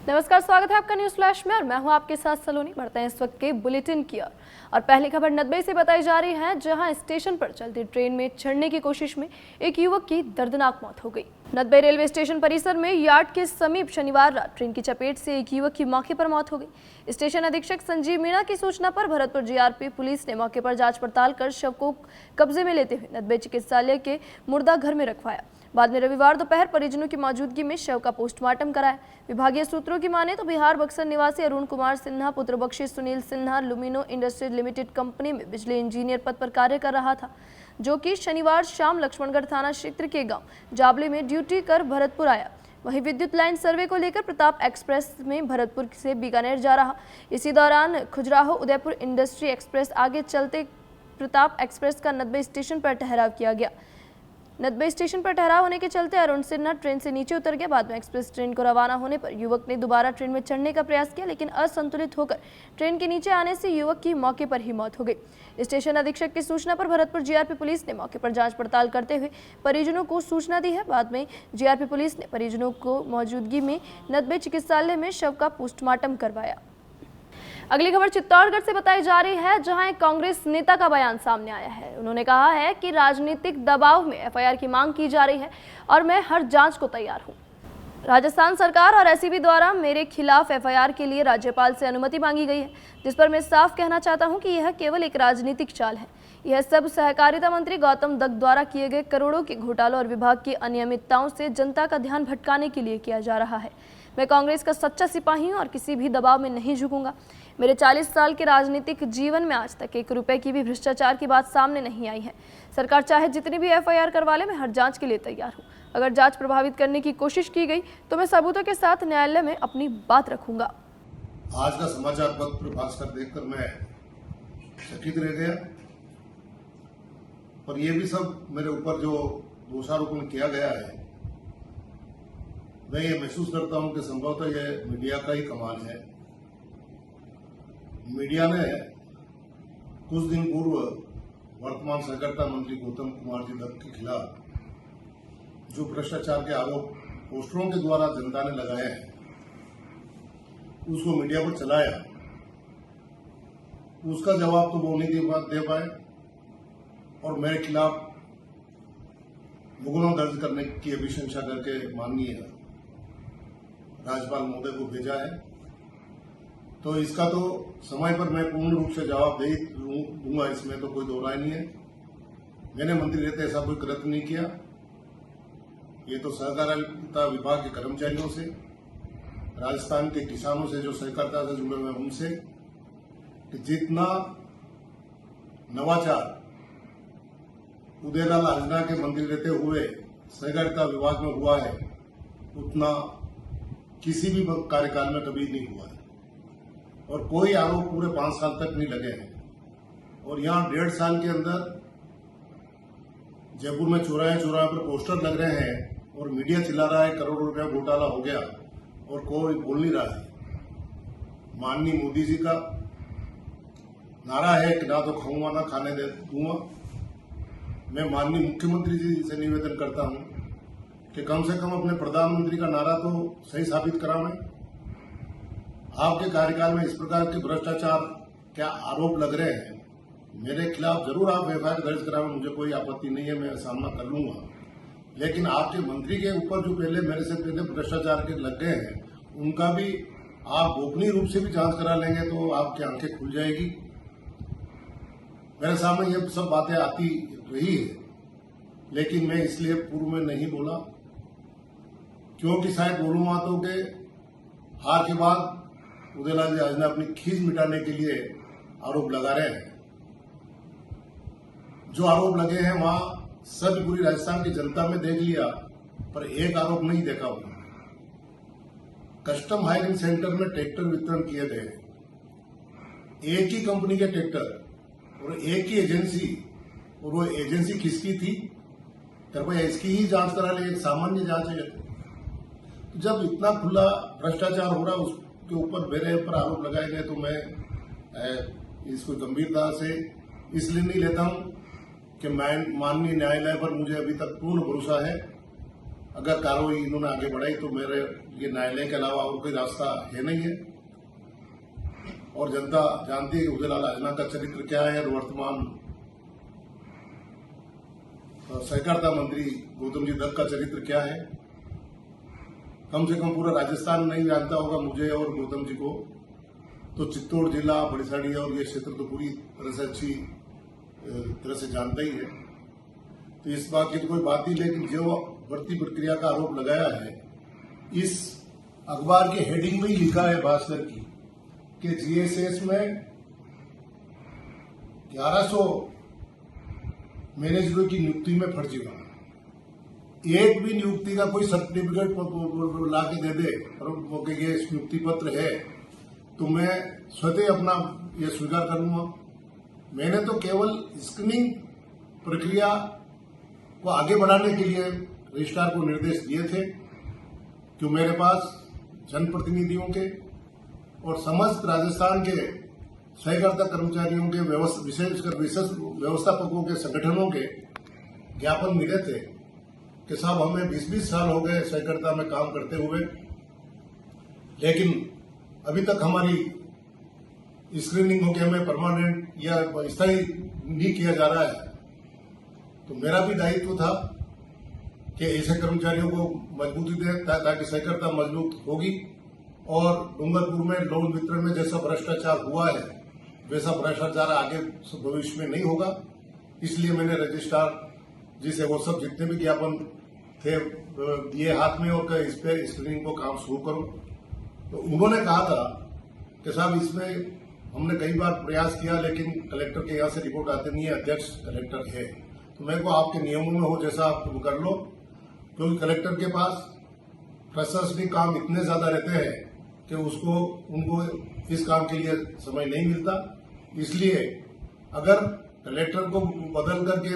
नमस्कार, स्वागत है आपका न्यूज फ्लैश में और मैं हूं आपके साथ सलोनी। बढ़ते हैं इस वक्त के बुलेटिन की ओर और पहली खबर नदबई से बताई जा रही है, जहां स्टेशन पर चलती ट्रेन में चढ़ने की कोशिश में एक युवक की दर्दनाक मौत हो गई। नदबई रेलवे स्टेशन परिसर में यार्ड के समीप शनिवार रात ट्रेन की चपेट से एक युवक की मौके पर मौत हो गई। स्टेशन अधीक्षक संजीव मीणा की सूचना पर भरतपुर जीआरपी पुलिस ने मौके पर जांच पड़ताल कर शव को कब्जे में लेते हुए नदबई चिकित्सालय के मुर्दा घर में रखवाया। बाद में रविवार दोपहर परिजनों की मौजूदगी में शव का पोस्टमार्टम कराया। विभागीय सूत्रों की माने तो बिहार बक्सर निवासी अरुण कुमार सिन्हा पुत्र Bakshi Sunil Sinha Lumino Industries Limited company में बिजली इंजीनियर पद पर कार्य कर रहा था, जो कि शनिवार शाम लक्ष्मणगढ़ थाना क्षेत्र के गांव जाबले में ड्यूटी कर भरतपुर आया। वहीं विद्युत लाइन सर्वे को लेकर प्रताप एक्सप्रेस में भरतपुर से बीकानेर जा रहा। इसी दौरान खजुराहो उदयपुर इंडस्ट्री एक्सप्रेस आगे चलते प्रताप एक्सप्रेस का नदबई स्टेशन पर ठहराव किया गया। नदबई स्टेशन पर ठहराव होने के चलते अरुण सिन्हा ट्रेन से नीचे उतर गया। बाद में एक्सप्रेस ट्रेन को रवाना होने पर युवक ने दोबारा ट्रेन में चढ़ने का प्रयास किया, लेकिन असंतुलित होकर ट्रेन के नीचे आने से युवक की मौके पर ही मौत हो गई। स्टेशन अधीक्षक की सूचना पर भरतपुर जीआरपी पुलिस ने मौके पर जांच पड़ताल करते हुए परिजनों को सूचना दी है। बाद में जीआरपी पुलिस ने परिजनों को मौजूदगी में नदबई चिकित्सालय में शव का पोस्टमार्टम करवाया। अगली खबर चित्तौड़गढ़ से बताई जा रही है, जहां एक कांग्रेस नेता का बयान सामने आया है। उन्होंने कहा है कि राजनीतिक दबाव में एफआईआर की मांग की जा रही है और मैं हर जांच को तैयार हूं। राजस्थान सरकार और एसीबी द्वारा मेरे खिलाफ एफआईआर के लिए राज्यपाल से अनुमति मांगी गई है, जिस पर मैं साफ कहना चाहता हूं कि यह केवल एक राजनीतिक चाल है। यह सब सहकारिता मंत्री गौतम दत्त द्वारा किए गए करोड़ों के घोटालों और विभाग की अनियमितताओं से जनता का ध्यान भटकाने के लिए किया जा रहा है। मैं कांग्रेस का सच्चा सिपाही हूं और किसी भी दबाव में नहीं झुकूंगा। मेरे 40 साल के राजनीतिक जीवन में आज तक 1 रुपए की भी भ्रष्टाचार की बात सामने नहीं आई है। सरकार चाहे जितनी भी एफआईआर करवा ले, मैं हर जांच के लिए तैयार हूं। अगर जांच प्रभावित करने की कोशिश की गई तो मैं सबूतों के साथ न्यायालय में अपनी बात रखूंगा। आज का समाचार पत्र भास्कर देखकर मैं चकित रह गया और ये भी सब मेरे ऊपर जो दोषारोपण किया गया है, मैं ये महसूस करता हूं कि संभवतः यह मीडिया का ही कमाल है। मीडिया ने कुछ दिन पूर्व वर्तमान सहकारिता मंत्री गौतम कुमार जी दत्त के खिलाफ जो भ्रष्टाचार के आरोप पोस्टरों के द्वारा जनता ने लगाए हैं, उसको मीडिया पर चलाया। उसका जवाब तो वो नहीं दे पाए और मेरे खिलाफ मुकदमा दर्ज करने की अभिशंसा करके माननीय राज्यपाल महोदय को भेजा है। तो इसका तो समय पर मैं पूर्ण रूप से जवाब दे दूंगा, इसमें तो कोई दो राय नहीं है। मैंने मंत्री रहते ऐसा कोई कृत्य नहीं किया। ये तो सहकारिता विभाग के कर्मचारियों से, राजस्थान के किसानों से जो सहकारिता से जुड़े हुए उनसे, कि जितना नवाचार उदयलाल आजना के मंत्री रहते हुए सहकारिता विभाग में हुआ है, उतना किसी भी कार्यकाल में कभी नहीं हुआ है। और कोई आरोप पूरे 5 साल तक नहीं लगे हैं। और यहाँ 1.5 साल के अंदर जयपुर में चौराहे पर पोस्टर लग रहे हैं और मीडिया चिल्ला रहा है करोड़ों रुपया घोटाला हो गया और कोई बोल नहीं रहा है। माननीय मोदी जी का नारा है कि ना तो खाऊंगा ना खाने दूंगा। मैं माननीय मुख्यमंत्री जी से निवेदन करता हूं कि कम से कम अपने प्रधानमंत्री का नारा तो सही साबित करावें। आपके कार्यकाल में इस प्रकार के भ्रष्टाचार क्या आरोप लग रहे हैं, मेरे खिलाफ जरूर आप एफआईआर दर्ज करावें, मुझे कोई आपत्ति नहीं है, मैं सामना कर लूंगा। लेकिन आपके मंत्री के ऊपर जो पहले मेरे से पहले भ्रष्टाचार के लग गए हैं, उनका भी आप गोपनीय रूप से भी जांच करा लेंगे तो आपकी आंखें खुल जाएगी। मेरे सामने ये सब बातें आती रही है, लेकिन मैं इसलिए पूर्व में नहीं बोला, क्योंकि शायद बोलूंगा तो के हार के बाद उदयलाल जी आजना अपनी खींच मिटाने के लिए आरोप लगा रहे हैं। जो आरोप लगे हैं वहां सब पूरी राजस्थान की जनता में देख लिया, पर एक आरोप नहीं देखा उन्होंने। कस्टम हायरिंग सेंटर में ट्रैक्टर वितरण किए गए, एक ही कंपनी के ट्रैक्टर और एक ही एजेंसी, और वो एजेंसी किसकी थी? कृपया इसकी ही जांच करा ले, एक सामान्य जांच है। तो जब इतना खुला भ्रष्टाचार हो रहा, उसके ऊपर मेरे ऊपर आरोप लगाए गए, तो मैं इसको गंभीरता से इसलिए नहीं लेता हूं कि मैं माननीय न्यायालय पर मुझे अभी तक पूर्ण भरोसा है। अगर कार्रवाई इन्होंने आगे बढ़ाई तो मेरे ये न्यायालय के अलावा और कोई रास्ता है नहीं है। और जनता जानती है कि उदयलाल आजना का चरित्र क्या है और वर्तमान सहकारिता मंत्री गौतम जी दत्त का चरित्र क्या है। कम से कम पूरा राजस्थान नहीं जानता होगा मुझे और गौतम जी को, तो चित्तौड़ जिला, बड़ीसाड़ी और ये क्षेत्र तो पूरी तरह से अच्छी तरह से जानता ही है। तो इस बात की तो कोई बात नहीं, लेकिन जो भर्ती प्रक्रिया का आरोप लगाया है, इस अखबार के हेडिंग में ही लिखा है भास्कर की कि जीएसएस में 1100 मैनेजरों की नियुक्ति में फर्जीवाड़ा। एक भी नियुक्ति का कोई सर्टिफिकेट ला के दे दे और ये नियुक्ति पत्र है तो मैं स्वतः अपना ये स्वीकार करूंगा। मैंने तो केवल स्क्रीनिंग प्रक्रिया को आगे बढ़ाने के लिए रजिस्ट्रार को निर्देश दिए थे कि मेरे पास जनप्रतिनिधियों के और समस्त राजस्थान के सहकारिता कर्मचारियों के विशेषकर व्यवस्थापकों के संगठनों के ज्ञापन मिले थे कि साहब हमें 20-20 साल हो गए सहकारिता में काम करते हुए, लेकिन अभी तक हमारी स्क्रीनिंग हो के हमें परमानेंट या स्थायी नहीं किया जा रहा है। तो मेरा भी दायित्व था कि ऐसे कर्मचारियों को मजबूती दें ताकि सहकारिता मजबूत होगी और डूंगरपुर में लोन वितरण में जैसा भ्रष्टाचार हुआ है वैसा भ्रष्टाचार आगे भविष्य में नहीं होगा। इसलिए मैंने रजिस्ट्रार जिसे वो सब जितने भी ज्ञापन थे दिए हाथ में और इस पे स्क्रीनिंग को काम शुरू करो। तो उन्होंने कहा था कि साहब इसमें हमने कई बार प्रयास किया लेकिन कलेक्टर के यहाँ से रिपोर्ट आती नहीं है, अध्यक्ष कलेक्टर है। तो मेरे को आपके नियमों में हो जैसा आप कर लो, क्योंकि कलेक्टर के पास प्रशासनिक काम इतने ज्यादा रहते हैं कि उनको इस काम के लिए समय नहीं मिलता। इसलिए अगर कलेक्टर को बदल करके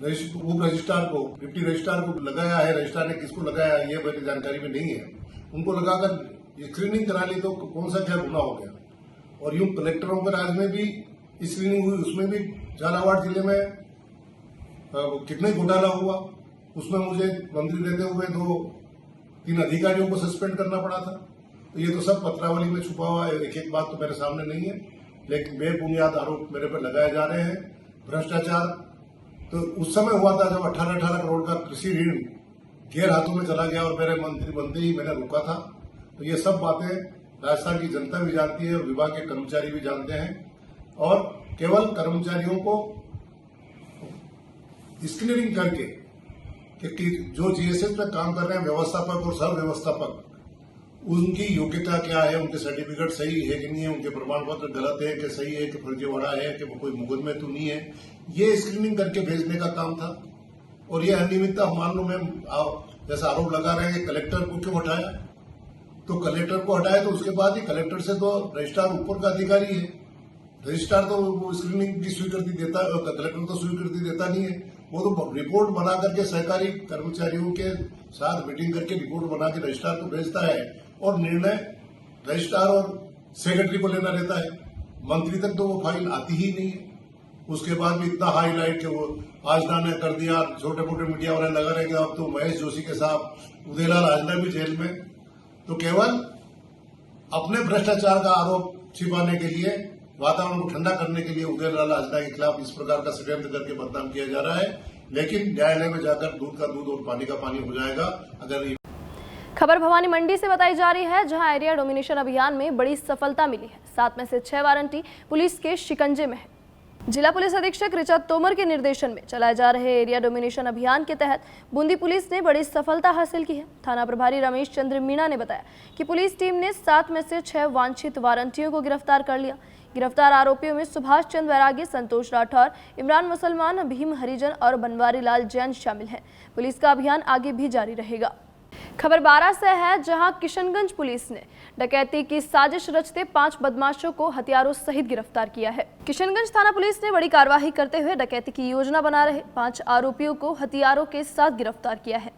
उप रजिस्ट्रार को, डिप्टी रजिस्ट्रार को लगाया है, रजिस्ट्रार ने किसको लगाया है ये मेरी जानकारी में नहीं है, उनको लगाकर स्क्रीनिंग करा ली तो कौन सा क्या गुना हो गया। और यूं कलेक्टरों के राज में भी स्क्रीनिंग हुई, उसमें भी झालावाड़ जिले में कितने घोटाला हुआ, उसमें मुझे मंत्री रहते हुए 2-3 अधिकारियों को सस्पेंड करना पड़ा था। तो ये तो सब पत्रावली में छुपा हुआ है, एक बात तो मेरे सामने नहीं है, लेकिन बेबुनियाद आरोप मेरे पर लगाए जा रहे हैं। भ्रष्टाचार तो उस समय हुआ था जब 18-18 करोड़ का कृषि ऋण गैर हाथों में चला गया और मेरे मंत्री बनते ही मैंने रोका था। तो ये सब बातें राजस्थान की जनता भी जानती है और विभाग के कर्मचारी भी जानते हैं। और केवल कर्मचारियों को स्क्रीनिंग करके कि जो जीएसएस में काम कर रहे हैं व्यवस्थापक और सह व्यवस्थापक, उनकी योग्यता क्या है, उनके सर्टिफिकेट सही है कि नहीं है, उनके प्रमाण पत्र गलत है कि सही है कि फर्जीवाड़ा है कि कोई मुकदमे तो नहीं है, ये स्क्रीनिंग करके भेजने का काम था। और ये अनियमितता मान लो मैं जैसा आरोप लगा रहे हैं कि कलेक्टर को क्यों हटाया, तो कलेक्टर को हटाया तो उसके बाद ही कलेक्टर से तो रजिस्ट्रार ऊपर का अधिकारी है, रजिस्ट्रार तो वो स्क्रीनिंग की स्वीकृति देता, कलेक्टर तो स्वीकृति देता नहीं है। वो तो रिपोर्ट बना करके सहकारी कर्मचारियों के साथ मीटिंग करके रिपोर्ट बना के रजिस्ट्रार को भेजता है और निर्णय रजिस्ट्रार और सेक्रेटरी को लेना रहता है। मंत्री तक तो वो फाइल आती ही नहीं है। उसके बाद भी इतना हाईलाइट कि वो आजना ने कर दिया, छोटे मोटे मीडिया वाले लगा रहे कि अब तो महेश जोशी के साथ उदयलाल आजना भी जेल में। तो केवल अपने भ्रष्टाचार का आरोप छिपाने के लिए, वातावरण को ठंडा करने के लिए उदयलाल आजना के खिलाफ इस प्रकार का षड्यंत्र करके बदनाम किया जा रहा है। लेकिन न्यायालय में जाकर दूध का दूध और पानी का पानी हो जाएगा। अगर खबर भवानी मंडी से बताई जा रही है, जहां एरिया डोमिनेशन अभियान में बड़ी सफलता मिली है। 7 में से 6 वारंटी पुलिस के शिकंजे में है। जिला पुलिस अधीक्षक ऋचा तोमर के निर्देशन में चलाए जा रहे एरिया डोमिनेशन अभियान के तहत बूंदी पुलिस ने बड़ी सफलता हासिल की है। थाना प्रभारी रमेश चंद्र मीणा ने बताया कि पुलिस टीम ने 7 में से 6 वांछित वारंटियों को गिरफ्तार कर लिया। गिरफ्तार आरोपियों में सुभाष चंद्र वैरागी, संतोष राठौर, इमरान मुसलमान, भीम हरिजन और बनवारी लाल जैन शामिल हैं। पुलिस का अभियान आगे भी जारी रहेगा। खबर 12 से है, जहां किशनगंज पुलिस ने डकैती की साजिश रचते 5 बदमाशों को हथियारों सहित गिरफ्तार किया है। किशनगंज थाना पुलिस ने बड़ी कार्रवाई करते हुए डकैती की योजना बना रहे 5 आरोपियों को हथियारों के साथ गिरफ्तार किया है।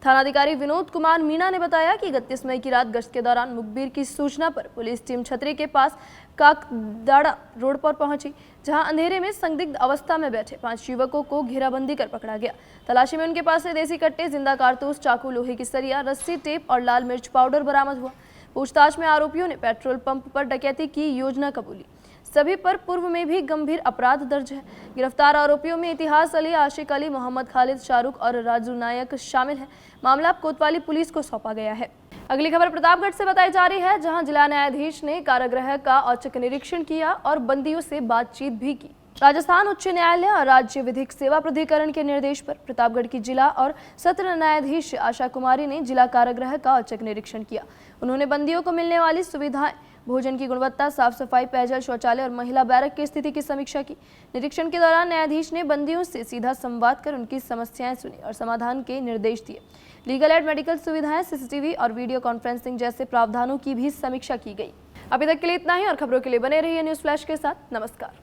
थानाधिकारी विनोद कुमार मीणा ने बताया कि 31 मई की रात गश्त के दौरान मुखबिर की सूचना पर पुलिस टीम छतरी के पास काकदाड़ा रोड पर पहुंची, जहां अंधेरे में संदिग्ध अवस्था में बैठे 5 युवकों को घेराबंदी कर पकड़ा गया। तलाशी में उनके पास से देसी कट्टे, जिंदा कारतूस, चाकू, लोहे की सरिया, रस्सी, टेप और लाल मिर्च पाउडर बरामद हुआ। पूछताछ में आरोपियों ने पेट्रोल पंप पर डकैती की योजना कबूली। सभी पर पूर्व में भी गंभीर अपराध दर्ज है। गिरफ्तार आरोपियों में इतिहास अली, आशिक अली, मोहम्मद खालिद, शाहरुख और राजू नायक शामिल हैं। मामला कोतवाली पुलिस को सौंपा गया है। अगली खबर प्रतापगढ़ से बताई जा रही है, जहां जिला न्यायाधीश ने कारागृह का औचक निरीक्षण किया और बंदियों से बातचीत भी की। राजस्थान उच्च न्यायालय और राज्य विधिक सेवा प्राधिकरण के निर्देश पर प्रतापगढ़ की जिला और सत्र न्यायाधीश आशा कुमारी ने जिला कारागृह का औचक निरीक्षण किया। उन्होंने बंदियों को मिलने वाली सुविधाएं, भोजन की गुणवत्ता, साफ सफाई, पेयजल, शौचालय और महिला बैरक की स्थिति की समीक्षा की। निरीक्षण के दौरान न्यायाधीश ने बंदियों से सीधा संवाद कर उनकी समस्याएं सुनी और समाधान के निर्देश दिए। लीगल एड, मेडिकल सुविधाएं, सीसीटीवी और वीडियो कॉन्फ्रेंसिंग जैसे प्रावधानों की भी समीक्षा की गई। अभी तक के लिए इतना ही और खबरों के लिए बने रहिए न्यूज़ फ्लैश के साथ। नमस्कार।